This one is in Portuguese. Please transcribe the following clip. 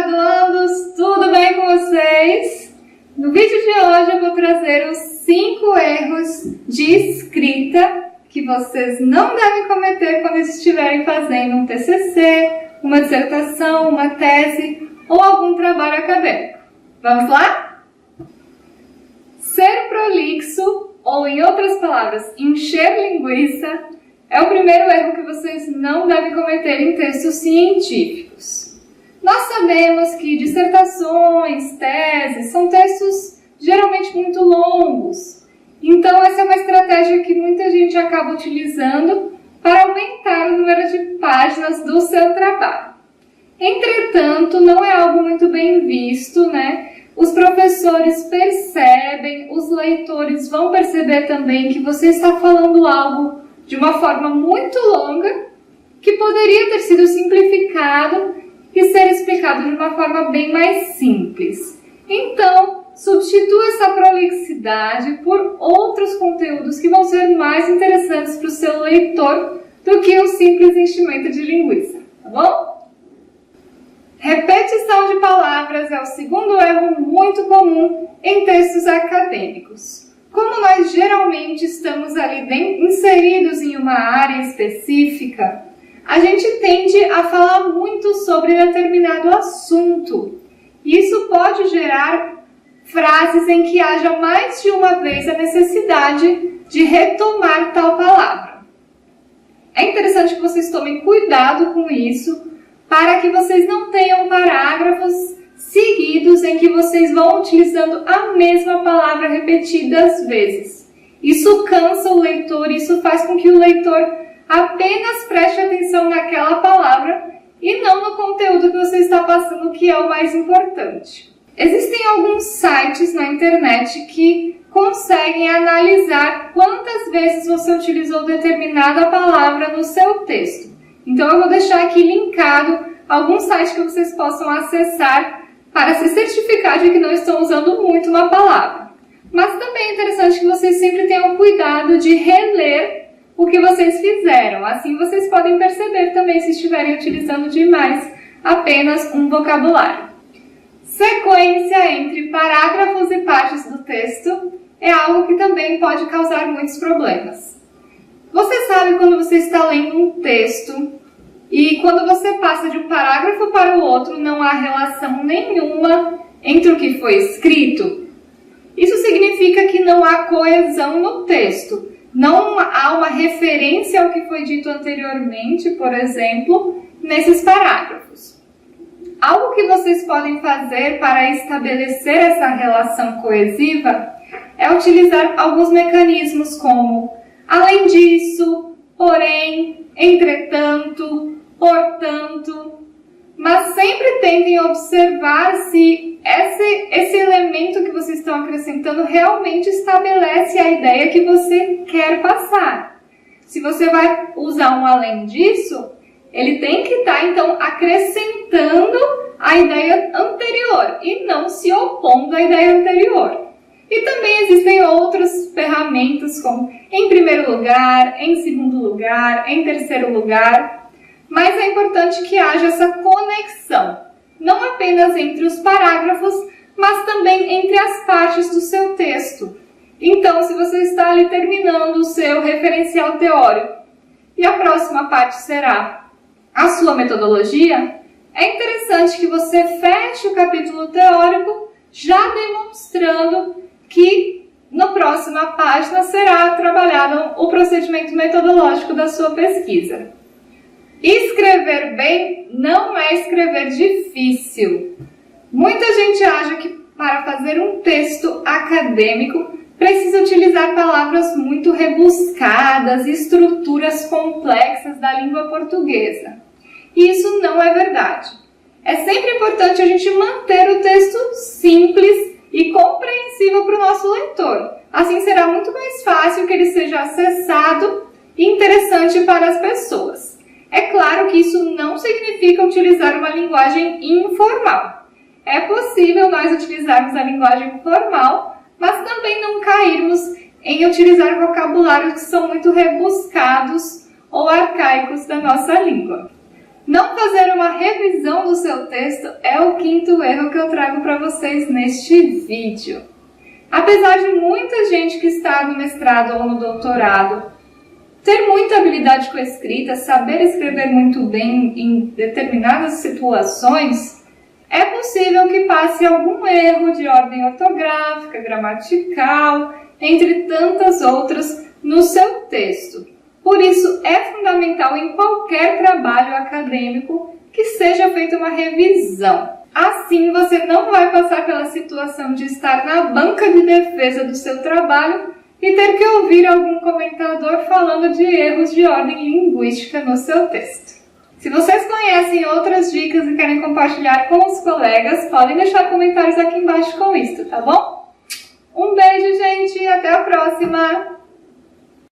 graduandos, tudo bem com vocês? No vídeo de hoje eu vou trazer os 5 erros de escrita que vocês não devem cometer quando estiverem fazendo um TCC, uma dissertação, uma tese ou algum trabalho acadêmico. Vamos lá? Ser prolixo, ou em outras palavras, encher linguiça, é o primeiro erro que vocês não devem cometer em textos científicos. Nós sabemos que dissertações, teses, são textos geralmente muito longos. Então, essa é uma estratégia que muita gente acaba utilizando para aumentar o número de páginas do seu trabalho. Entretanto, não é algo muito bem visto, né? Os professores percebem, os leitores vão perceber também que você está falando algo de uma forma muito longa, que poderia ter sido simplificado e ser explicado de uma forma bem mais simples. Então, substitua essa prolixidade por outros conteúdos que vão ser mais interessantes para o seu leitor do que o simples enchimento de linguiça, tá bom? Repetição de palavras é o segundo erro muito comum em textos acadêmicos. Como nós geralmente estamos ali inseridos em uma área específica, a gente tende a falar muito sobre determinado assunto. Isso pode gerar frases em que haja mais de uma vez a necessidade de retomar tal palavra. É interessante que vocês tomem cuidado com isso, para que vocês não tenham parágrafos seguidos em que vocês vão utilizando a mesma palavra repetidas vezes. Isso cansa o leitor, isso faz com que o leitor apenas preste atenção naquela palavra e não no conteúdo que você está passando, que é o mais importante. Existem alguns sites na internet que conseguem analisar quantas vezes você utilizou determinada palavra no seu texto. Então eu vou deixar aqui linkado algum site que vocês possam acessar para se certificar de que não estão usando muito uma palavra. Mas também é interessante que vocês sempre tenham cuidado de reler o que vocês fizeram. Assim vocês podem perceber também se estiverem utilizando demais apenas um vocabulário. Sequência entre parágrafos e partes do texto é algo que também pode causar muitos problemas. Você sabe quando você está lendo um texto e quando você passa de um parágrafo para o outro não há relação nenhuma entre o que foi escrito? Isso significa que não há coesão no texto. Não há uma referência ao que foi dito anteriormente, por exemplo, nesses parágrafos. Algo que vocês podem fazer para estabelecer essa relação coesiva é utilizar alguns mecanismos como além disso, porém, entretanto, portanto, mas sempre tentem observar se esse elemento que vocês estão acrescentando realmente estabelece a ideia que você quer passar. Se você vai usar um além disso, ele tem que estar, então, acrescentando a ideia anterior e não se opondo à ideia anterior. E também existem outras ferramentas como em primeiro lugar, em segundo lugar, em terceiro lugar, mas é importante que haja essa conexão, não apenas entre os parágrafos, mas também entre as partes do seu texto. Então, se você está ali terminando o seu referencial teórico e a próxima parte será a sua metodologia, é interessante que você feche o capítulo teórico já demonstrando que na próxima página será trabalhado o procedimento metodológico da sua pesquisa. Escrever bem não é escrever difícil. Muita gente acha que para fazer um texto acadêmico precisa utilizar palavras muito rebuscadas e estruturas complexas da língua portuguesa. E isso não é verdade. É sempre importante a gente manter o texto simples e compreensível para o nosso leitor. Assim será muito mais fácil que ele seja acessado e interessante para as pessoas. É claro que isso não significa utilizar uma linguagem informal. É possível nós utilizarmos a linguagem formal, mas também não cairmos em utilizar vocabulários que são muito rebuscados ou arcaicos da nossa língua. Não fazer uma revisão do seu texto é o quinto erro que eu trago para vocês neste vídeo. Apesar de muita gente que está no mestrado ou no doutorado ter muita habilidade com a escrita, saber escrever muito bem em determinadas situações, é possível que passe algum erro de ordem ortográfica, gramatical, entre tantas outras, no seu texto. Por isso, é fundamental em qualquer trabalho acadêmico que seja feita uma revisão. Assim, você não vai passar pela situação de estar na banca de defesa do seu trabalho e ter que ouvir algum comentador falando de erros de ordem linguística no seu texto. Se vocês conhecem outras dicas e querem compartilhar com os colegas, podem deixar comentários aqui embaixo com isso, tá bom? Um beijo, gente, e até a próxima!